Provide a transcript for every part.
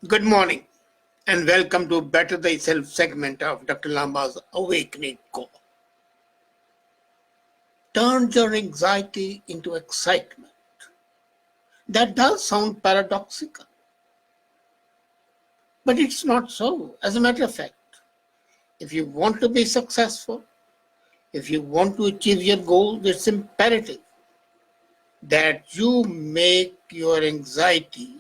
Good morning and welcome to Better Thyself segment of Dr. Lamba's Awakening Call. Turn your anxiety into excitement. That does sound paradoxical, but it's not so. As a matter of fact, if you want to be successful, if you want to achieve your goals, it's imperative that you make your anxiety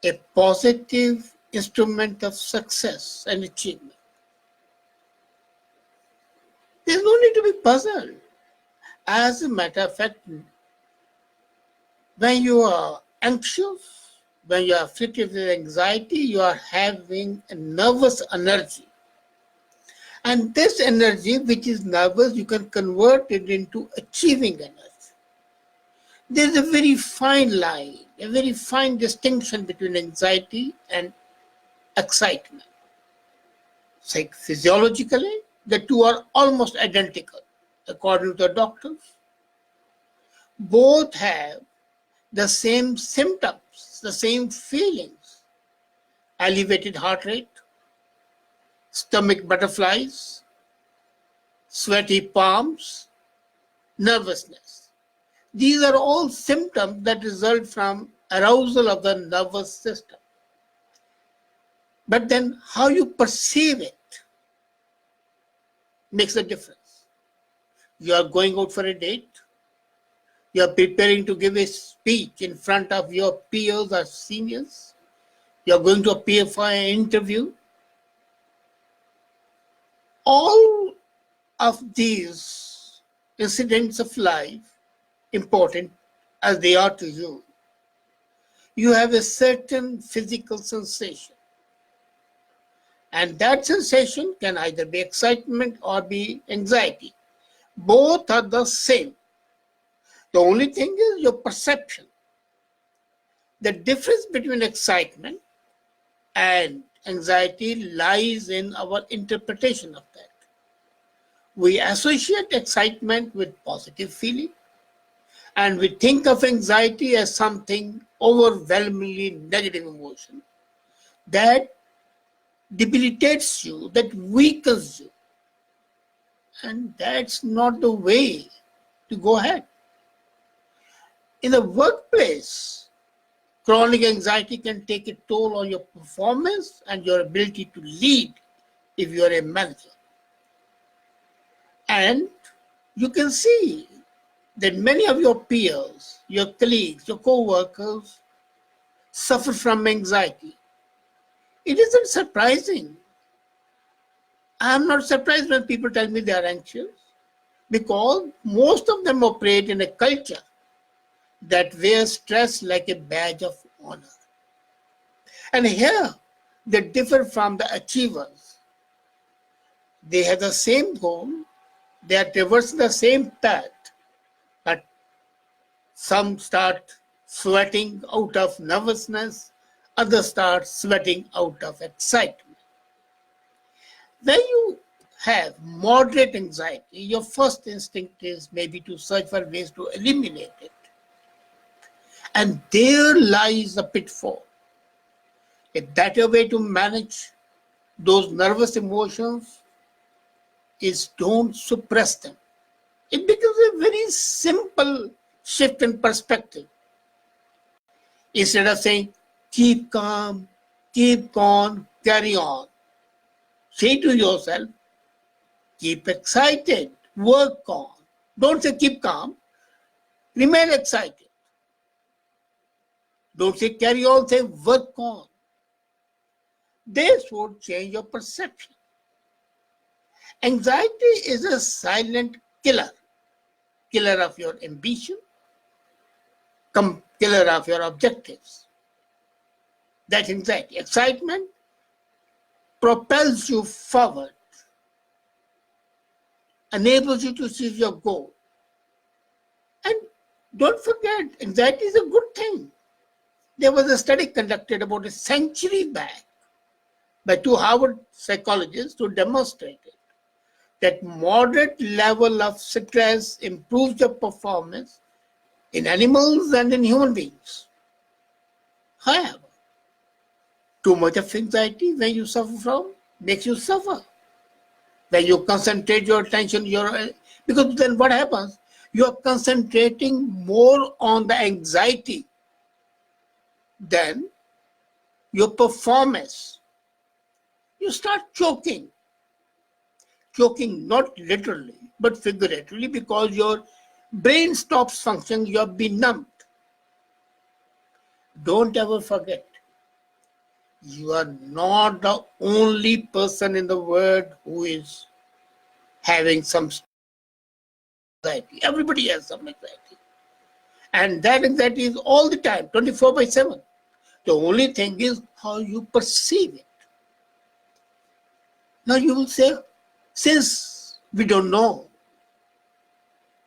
a positive instrument of success and achievement. There's no need to be puzzled. As a matter of fact, when you are anxious, when you are afflicted with anxiety, you are having a nervous energy. And this energy, which is nervous, you can convert it into achieving energy. There's a very fine line, a very fine distinction between anxiety and excitement. Physiologically, the two are almost identical, according to the doctors. Both have the same symptoms, the same feelings: elevated heart rate, stomach butterflies, sweaty palms, nervousness. These are all symptoms that result from arousal of the nervous system. But then how you perceive it makes a difference. You are going out for a date, you are preparing to give a speech in front of your peers or seniors, you are going to appear for an interview. All of these incidents of life, important as they are to you, you have a certain physical sensation. And that sensation can either be excitement or be anxiety. Both are the same. The only thing is your perception. The difference between excitement and anxiety lies in our interpretation of that. We associate excitement with positive feeling, and we think of anxiety as something overwhelmingly negative emotion that debilitates you, that weakens you. And that's not the way to go ahead. In the workplace, chronic anxiety can take a toll on your performance and your ability to lead if you are a manager. And you can see that many of your peers, your colleagues, your co-workers suffer from anxiety. It isn't surprising. I'm not surprised when people tell me they are anxious, because most of them operate in a culture that wears stress like a badge of honor. And here, they differ from the achievers. They have the same goal, they are traversing the same path, but some start sweating out of nervousness, others start sweating out of excitement. When you have moderate anxiety, your first instinct is maybe to search for ways to eliminate it. And there lies the pitfall. A better way to manage those nervous emotions is don't suppress them. It becomes a very simple shift in perspective. Instead of saying, keep calm, keep on, carry on, say to yourself, keep excited, work on. Don't say keep calm, remain excited. Don't say carry on, say work on. This would change your perception. Anxiety is a silent killer of your ambition, killer of your objectives. That's anxiety. Excitement propels you forward, enables you to achieve your goal. And don't forget, anxiety is a good thing. There was a study conducted about a century back by two Harvard psychologists who demonstrated that moderate level of stress improves your performance in animals and in human beings. However, Too much of anxiety when you suffer from makes you suffer. When you concentrate your attention, because then what happens? You are concentrating more on the anxiety than your performance. You start choking not literally but figuratively because your brain stops functioning, you are benumbed. Don't ever forget, you are not the only person in the world who is having some anxiety. Everybody has some anxiety. And that anxiety is all the time, 24/7. The only thing is how you perceive it. Now you will say, since we don't know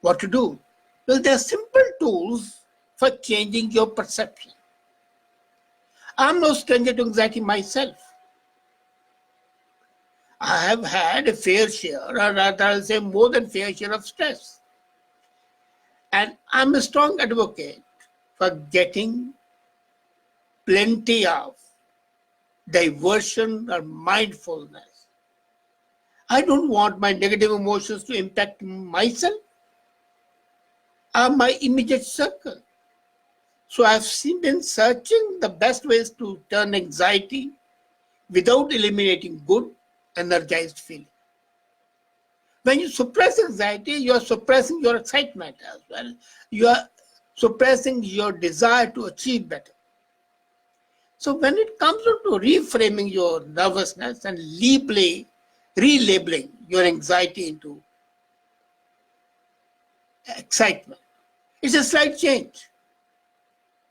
what to do, well, there are simple tools for changing your perception. I'm no stranger to anxiety myself. I have had a fair share, or rather I'll say more than fair share of stress. And I'm a strong advocate for getting plenty of diversion or mindfulness. I don't want my negative emotions to impact myself or my immediate circle. So I've been searching the best ways to turn anxiety without eliminating good, energized feeling. When you suppress anxiety, you are suppressing your excitement as well. You are suppressing your desire to achieve better. So when it comes to reframing your nervousness and relabeling your anxiety into excitement, it's a slight change.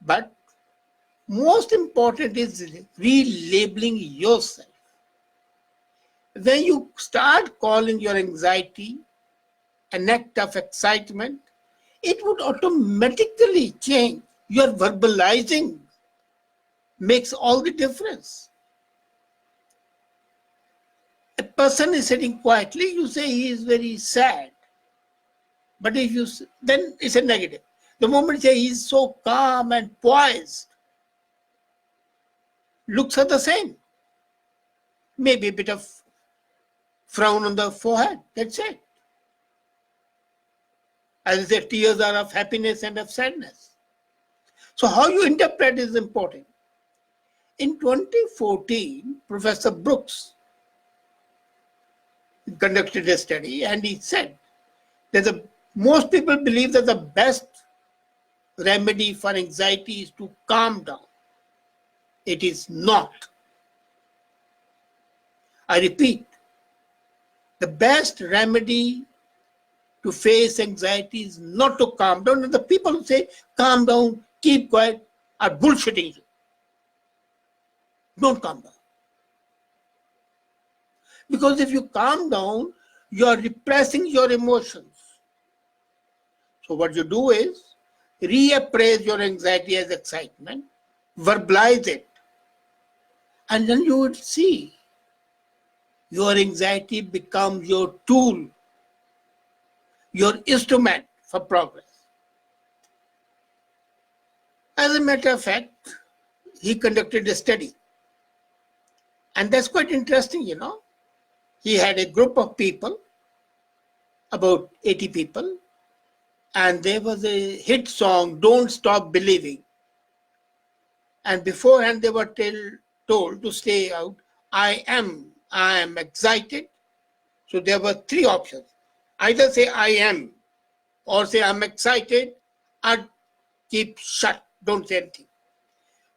But most important is relabeling yourself. When you start calling your anxiety an act of excitement, it would automatically change. Your verbalizing makes all the difference. A person is sitting quietly, you say he is very sad. But if you, then it's a negative. The moment you say he's so calm and poised, looks are the same. Maybe a bit of frown on the forehead, that's it. As I said, tears are of happiness and of sadness. So how you interpret is important. In 2014, Professor Brooks conducted a study and he said that most people believe that the best remedy for anxiety is to calm down. It is not. I repeat, the best remedy to face anxiety is not to calm down. And the people who say, calm down, keep quiet, are bullshitting you. Don't calm down. Because if you calm down, you are repressing your emotions. So what you do is, reappraise your anxiety as excitement, verbalize it, and then you would see your anxiety becomes your tool, your instrument for progress. As a matter of fact, he conducted a study. And that's quite interesting, you know. He had a group of people, about 80 people, and there was a hit song, Don't Stop Believing. And beforehand they were told to stay out, I am excited. So there were three options. Either say I am, or say I'm excited, or keep shut, don't say anything.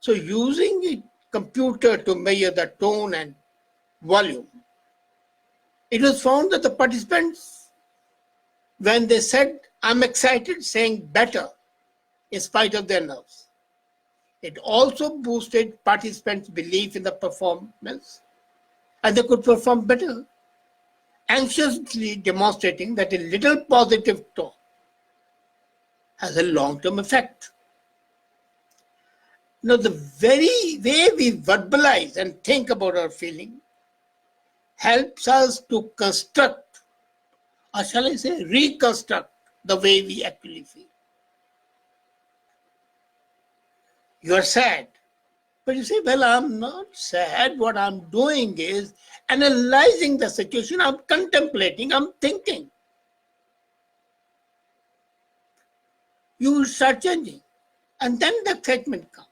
So using a computer to measure the tone and volume, it was found that the participants, when they said, I'm excited, sang better in spite of their nerves. It also boosted participants' belief in the performance, and they could perform better, anxiously demonstrating that a little positive talk has a long-term effect. Now, the very way we verbalize and think about our feeling helps us to construct, or shall I say, reconstruct the way we actually feel. You are sad. But you say, well, I'm not sad. What I'm doing is analyzing the situation. I'm contemplating. I'm thinking. You will start changing. And then the excitement comes.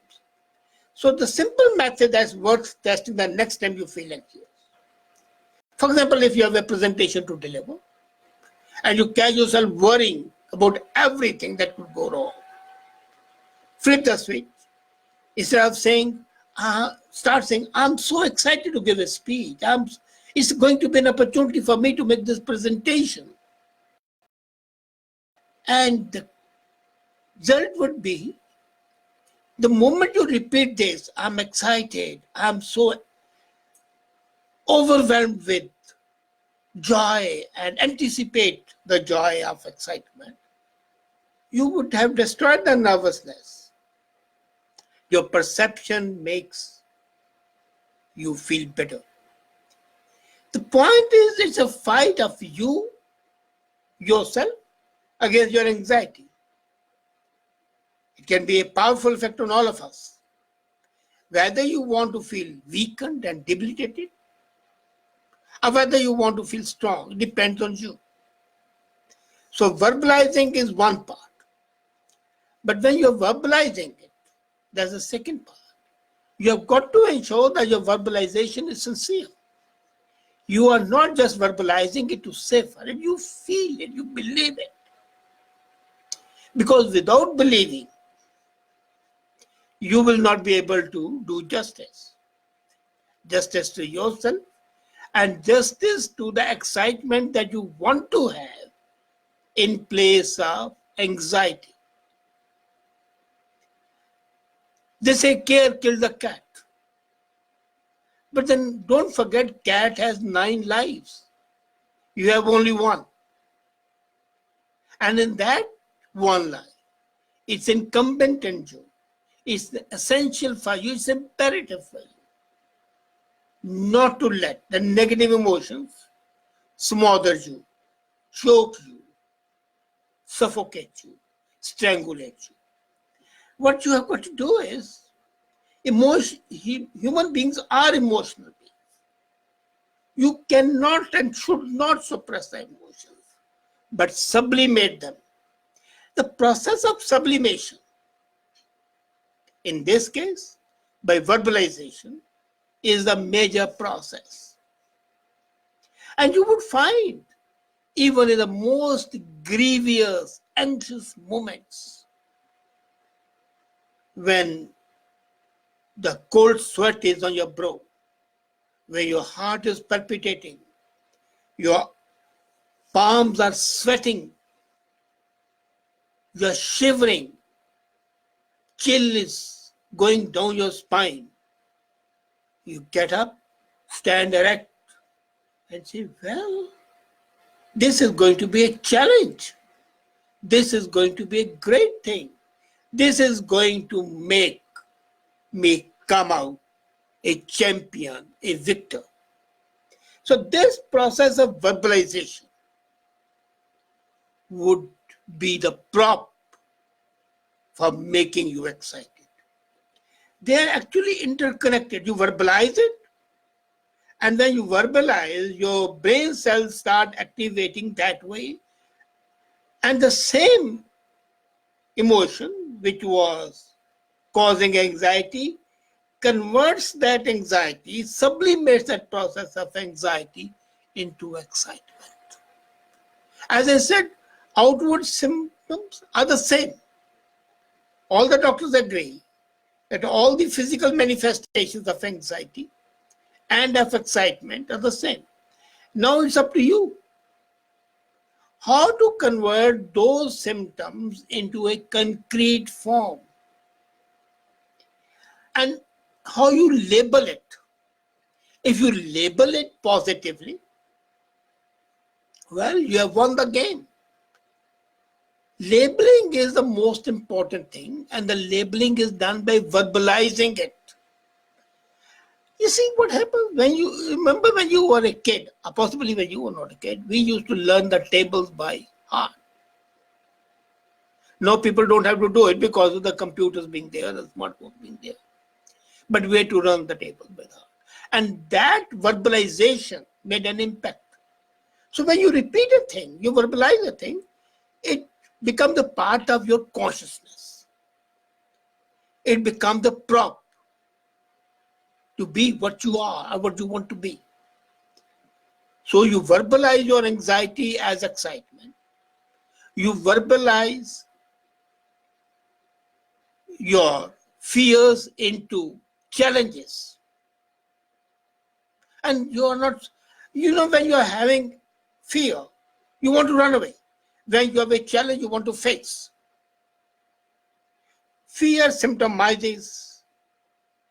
So the simple method that's worth testing the next time you feel anxious. For example, if you have a presentation to deliver and you catch yourself worrying about everything that could go wrong, flip the switch. Instead of saying, start saying, I'm so excited to give a speech. It's going to be an opportunity for me to make this presentation. And the result would be, the moment you repeat this, I'm excited, I'm so overwhelmed with joy and anticipate the joy of excitement, you would have destroyed the nervousness. Your perception makes you feel better. The point is, it's a fight of you, yourself, against your anxiety. It can be a powerful effect on all of us. Whether you want to feel weakened and debilitated, or whether you want to feel strong, it depends on you. So verbalizing is one part. But when you're verbalizing it, there's a second part. You have got to ensure that your verbalization is sincere. You are not just verbalizing it to savor it, you feel it, you believe it. Because without believing, you will not be able to do justice. Justice to yourself and justice to the excitement that you want to have in place of anxiety. They say care killed the cat. But then don't forget, cat has 9 lives. You have only one. And in that one life, it's incumbent on you. It's essential for you. It's imperative for you not to let the negative emotions smother you, choke you, suffocate you, strangulate you. What you have got to do is, human beings are emotional beings. You cannot and should not suppress the emotions, but sublimate them. The process of sublimation, in this case, by verbalization, is the major process. And you would find, even in the most grievous, anxious moments, when the cold sweat is on your brow, when your heart is palpitating, your palms are sweating, you're shivering, chill is going down your spine, you get up, stand erect, and say, well, this is going to be a challenge. This is going to be a great thing. This is going to make me come out a champion, a victor. So this process of verbalization would be the prop for making you excited. They are actually interconnected. You verbalize it, and when you verbalize, your brain cells start activating that way, and the same emotion which was causing anxiety converts that anxiety, sublimates that process of anxiety into excitement. As I said, outward symptoms are the same. All the doctors agree that all the physical manifestations of anxiety and of excitement are the same. Now it's up to you how to convert those symptoms into a concrete form and how you label it. If you label it positively, well, you have won the game. Labeling is the most important thing, and the labeling is done by verbalizing it. You see what happens when you remember when you were a kid, or possibly when you were not a kid, we used to learn the tables by heart. Now people don't have to do it because of the computers being there, the smartphones being there. but way to run the table with her. And that verbalization made an impact. So when you repeat a thing, you verbalize a thing, it becomes a part of your consciousness. It becomes the prop to be what you are or what you want to be. So you verbalize your anxiety as excitement. You verbalize your fears into challenges. And you are not, when you are having fear, you want to run away. When you have a challenge, you want to face. Fear symptomizes,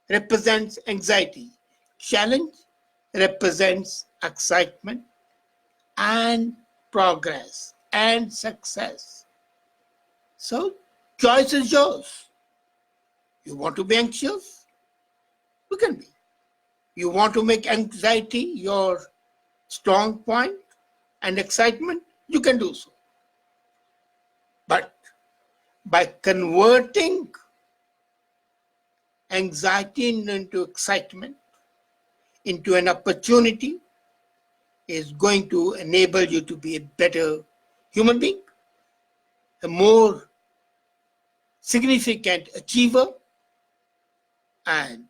represents anxiety. Challenge represents excitement and progress and success. So, choice is yours. You want to be anxious? You can be. You want to make anxiety your strong point and excitement? You can do so. But by converting anxiety into excitement, into an opportunity, is going to enable you to be a better human being, a more significant achiever, and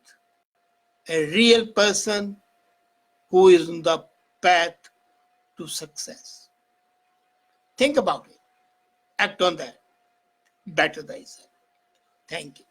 a real person who is on the path to success. Think about it. Act on that. Better thyself. Thank you.